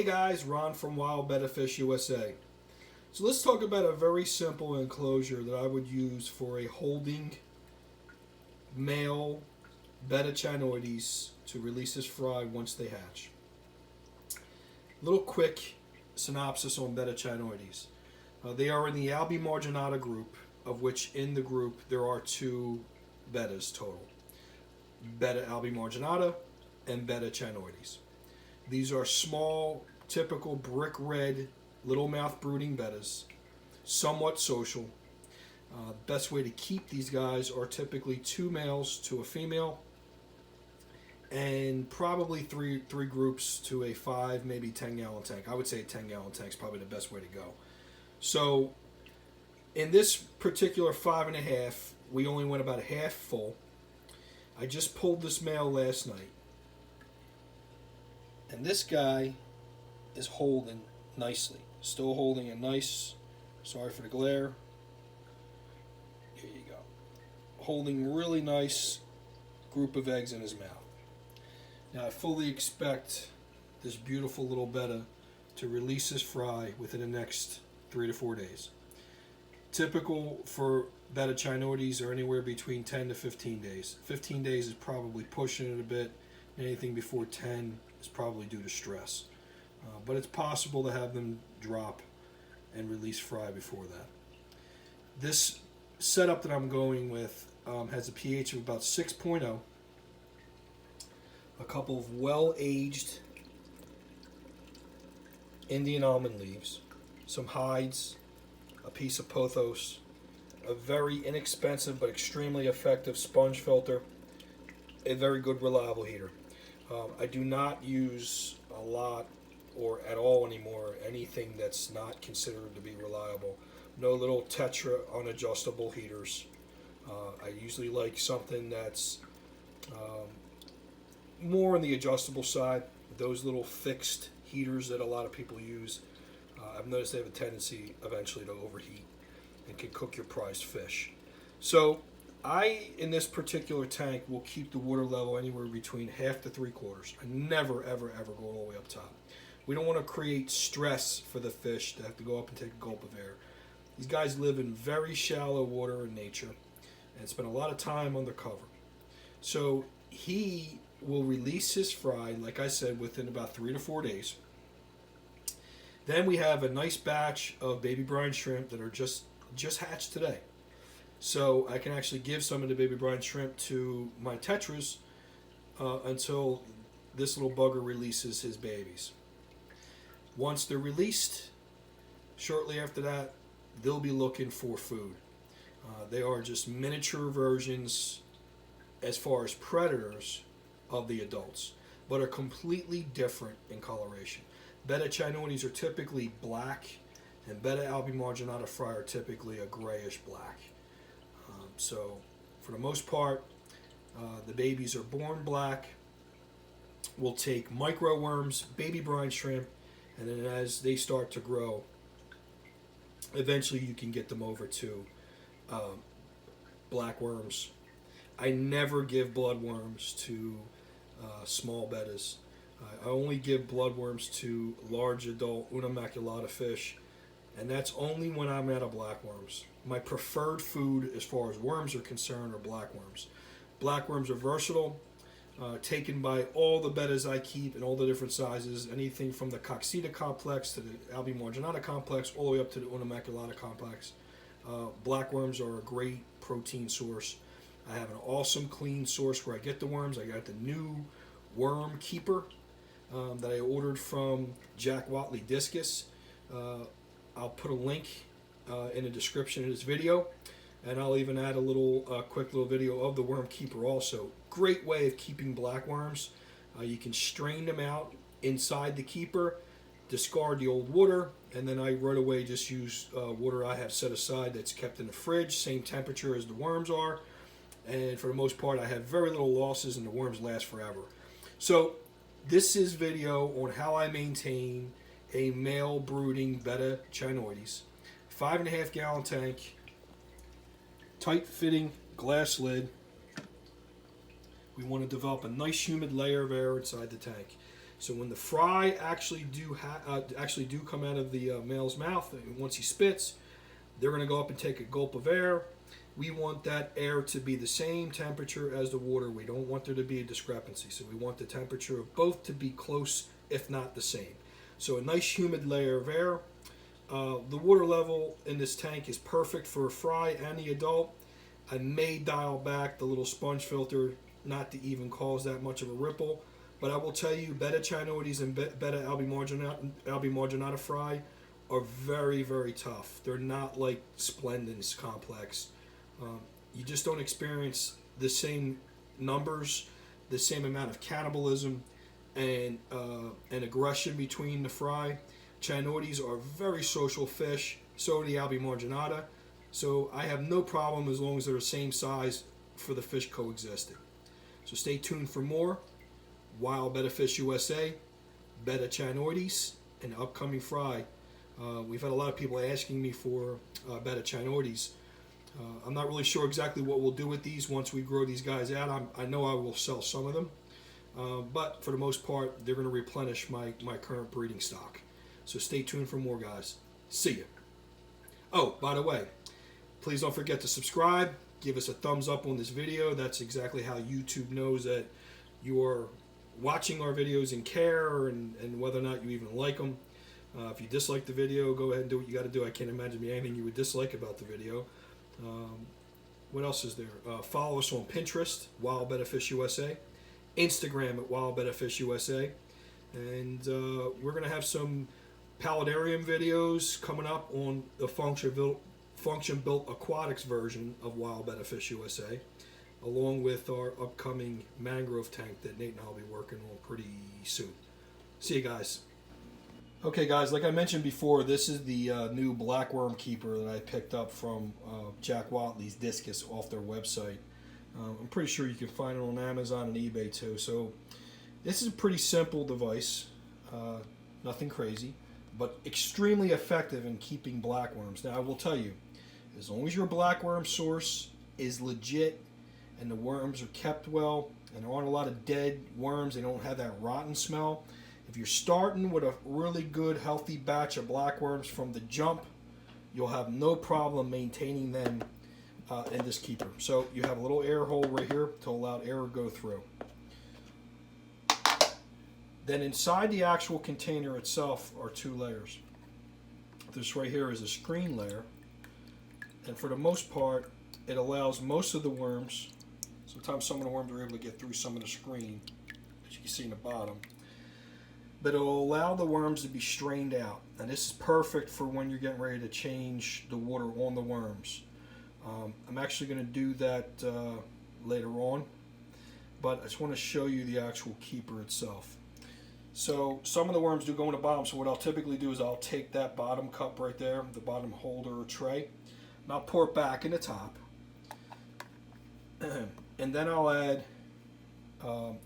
guys, Ron from Wild Bettas USA. So let's talk about a very simple enclosure that I would use for a holding male Betta channoides to release his fry once they hatch. Little quick synopsis on Betta channoides. They are in the Albi marginata group, of which in the group there are 2 Bettas total. Betta albi marginata and Betta channoides. These are small, typical brick red, little mouth brooding Bettas, somewhat social. Best way to keep these guys are typically 2 males to a female, and probably three groups to a 5, maybe 10-gallon tank. I would say a 10-gallon tank is probably the best way to go. So in this particular 5.5, we only went about half full. I just pulled this male last night, and this guy is holding nicely. Still holding a nice, sorry for the glare. Here you go. Holding really nice group of eggs in his mouth. Now I fully expect this beautiful little Betta to release his fry within the next 3 to 4 days. Typical for Betta channoides are anywhere between 10 to 15 days. 15 days is probably pushing it a bit. Anything before 10 is probably due to stress. But it's possible to have them drop and release fry before that. This setup that I'm going with has a pH of about 6.0. A couple of well-aged Indian almond leaves, some hides, a piece of pothos, a very inexpensive but extremely effective sponge filter, a very good reliable heater. I do not use a lot or at all anymore anything that's not considered to be reliable. No little Tetra unadjustable heaters. I usually like something that's more on the adjustable side. Those little fixed heaters that a lot of people use, I've noticed they have a tendency eventually to overheat and can cook your prized fish. So I, in this particular tank, will keep the water level anywhere between 1/2 to 3/4. I never, ever, ever go all the way up top. We don't want to create stress for the fish to have to go up and take a gulp of air. These guys live in very shallow water in nature and spend a lot of time under cover. So he will release his fry, like I said, within about 3 to 4 days. Then we have a nice batch of baby brine shrimp that are just hatched today. So I can actually give some of the baby brine shrimp to my tetras until this little bugger releases his babies. Once they're released, shortly after that, they'll be looking for food. They are just miniature versions as far as predators of the adults, but are completely different in coloration. Betta channoides are typically black, and Betta albi marginata fry are typically a grayish black. So for the most part, the babies are born black. We'll take micro worms, baby brine shrimp, and then as they start to grow, eventually you can get them over to blackworms. I never give bloodworms to small bettas. I only give bloodworms to large adult Una maculata fish, and that's only when I'm out of blackworms. My preferred food as far as worms are concerned are blackworms. Blackworms are versatile, taken by all the bettas I keep in all the different sizes, anything from the Coxida complex to the albi marginata complex, all the way up to the Una maculata complex. Blackworms are a great protein source. I have an awesome clean source where I get the worms. I got the new worm keeper that I ordered from Jack Watley Discus. I'll put a link in the description of this video, and I'll even add a little quick little video of the worm keeper also. Great way of keeping blackworms. You can strain them out inside the keeper, discard the old water, and then I right away just use water I have set aside that's kept in the fridge, same temperature as the worms are, and for the most part I have very little losses and the worms last forever. So this is video on how I maintain a male brooding Betta channoides. 5.5 gallon tank, tight fitting glass lid. We want to develop a nice humid layer of air inside the tank. So when the fry actually do come out of the male's mouth, once he spits, they're going to go up and take a gulp of air. We want that air to be the same temperature as the water. We don't want there to be a discrepancy. So we want the temperature of both to be close, if not the same. So a nice humid layer of air. The water level in this tank is perfect for a fry and the adult. I may dial back the little sponge filter not to even cause that much of a ripple. But I will tell you, Betta channoides and Betta albimarginata fry are very, very tough. They're not like Splendens complex. You just don't experience the same numbers, the same amount of cannibalism and aggression between the fry. Channoides are very social fish, so are the albimarginata. So I have no problem as long as they're the same size for the fish coexisting. So stay tuned for more. Wild Betta Fish USA, Betta channoides, and upcoming fry. We've had a lot of people asking me for Betta channoides. I'm not really sure exactly what we'll do with these once we grow these guys out. I know I will sell some of them, but for the most part, they're going to replenish my current breeding stock. So stay tuned for more, guys. See ya. Oh, by the way, please don't forget to subscribe. Give us a thumbs up on this video. That's exactly how YouTube knows that you are watching our videos and care, and whether or not you even like them. If you dislike the video, go ahead and do what you got to do. I can't imagine there anything you would dislike about the video. What else is there? Follow us on Pinterest, Wild Betta Fish USA, Instagram at Wild Betta Fish USA, and we're going to have some paludarium videos coming up on the FunctionBuilt-Aquatics version of Wild Betta Fish USA, along with our upcoming mangrove tank that Nate and I will be working on pretty soon. See you guys. Okay guys, like I mentioned before, this is the new Blackworm keeper that I picked up from Jack Watley's Discus off their website. I'm pretty sure you can find it on Amazon and eBay too. So this is a pretty simple device, nothing crazy, but extremely effective in keeping blackworms. Now I will tell you, as long as your blackworm source is legit and the worms are kept well and there aren't a lot of dead worms, they don't have that rotten smell. If you're starting with a really good healthy batch of blackworms from the jump, you'll have no problem maintaining them in this keeper. So you have a little air hole right here to allow air to go through. Then inside the actual container itself are two layers. This right here is a screen layer, and for the most part it allows most of the worms, sometimes some of the worms are able to get through some of the screen, as you can see in the bottom, but it will allow the worms to be strained out. And this is perfect for when you're getting ready to change the water on the worms. I'm actually going to do that later on, but I just want to show you the actual keeper itself. So some of the worms do go in the bottom, so what I'll typically do is I'll take that bottom cup right there, the bottom holder or tray, and I'll pour it back in the top. And then I'll add,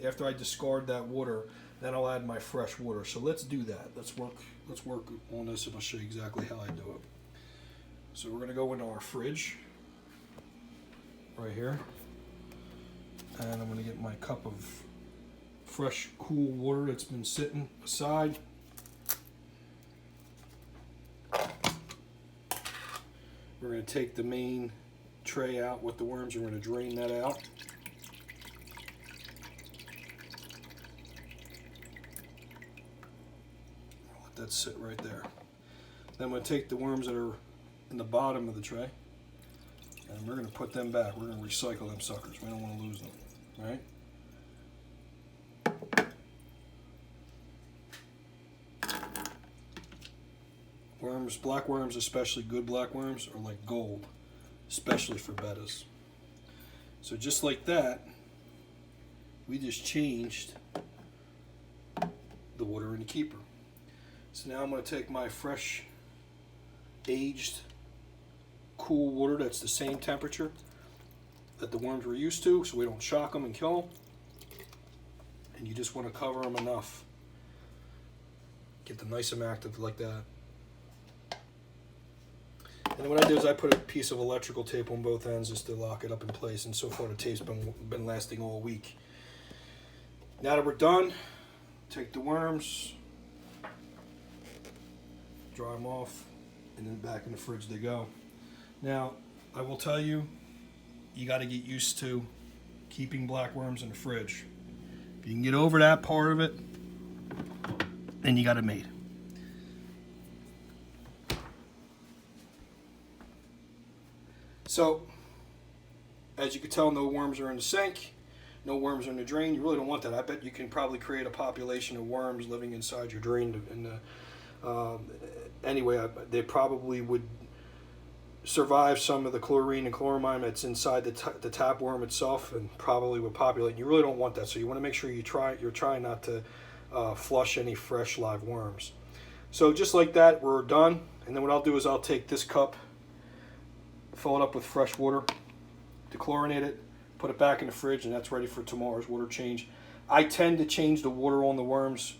after I discard that water, then I'll add my fresh water. So let's do that. Let's work on this, and I'll show you exactly how I do it. So we're going to go into our fridge right here, and I'm going to get my cup of fresh, cool water that's been sitting aside. We're going to take the main tray out with the worms. We're going to drain that out. That sit right there. Then I'm going to take the worms that are in the bottom of the tray, and we're going to put them back. We're going to recycle them suckers. We don't want to lose them, right? Worms, blackworms, especially good blackworms, are like gold, especially for bettas. So just like that, we just changed the water in the keeper. So now I'm going to take my fresh, aged, cool water that's the same temperature that the worms were used to, so we don't shock them and kill them. And you just want to cover them enough. Get them nice and active like that. And then what I do is I put a piece of electrical tape on both ends just to lock it up in place, and so far the tape's been lasting all week. Now that we're done, take the worms, dry them off, and then back in the fridge they go. Now, I will tell you, you got to get used to keeping blackworms in the fridge. If you can get over that part of it, then you got it made. So, as you can tell, no worms are in the sink, no worms are in the drain. You really don't want that. I bet you can probably create a population of worms living inside your drain. Anyway, they probably would survive some of the chlorine and chloramine that's inside the tapeworm itself, and probably would populate. You really don't want that, so you want to make sure you're trying not to flush any fresh live worms. So just like that, we're done. And then what I'll do is I'll take this cup, fill it up with fresh water, dechlorinate it, put it back in the fridge, and that's ready for tomorrow's water change. I tend to change the water on the worms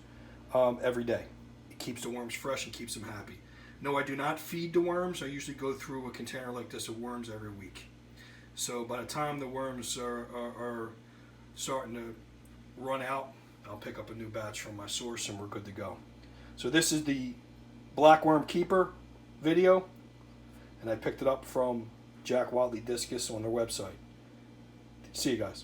every day. It keeps the worms fresh and keeps them happy. No, I do not feed the worms. I usually go through a container like this of worms every week. So by the time the worms are starting to run out, I'll pick up a new batch from my source and we're good to go. So this is the Blackworm Keeper video, and I picked it up from Jack Watley Discus on their website. See you guys.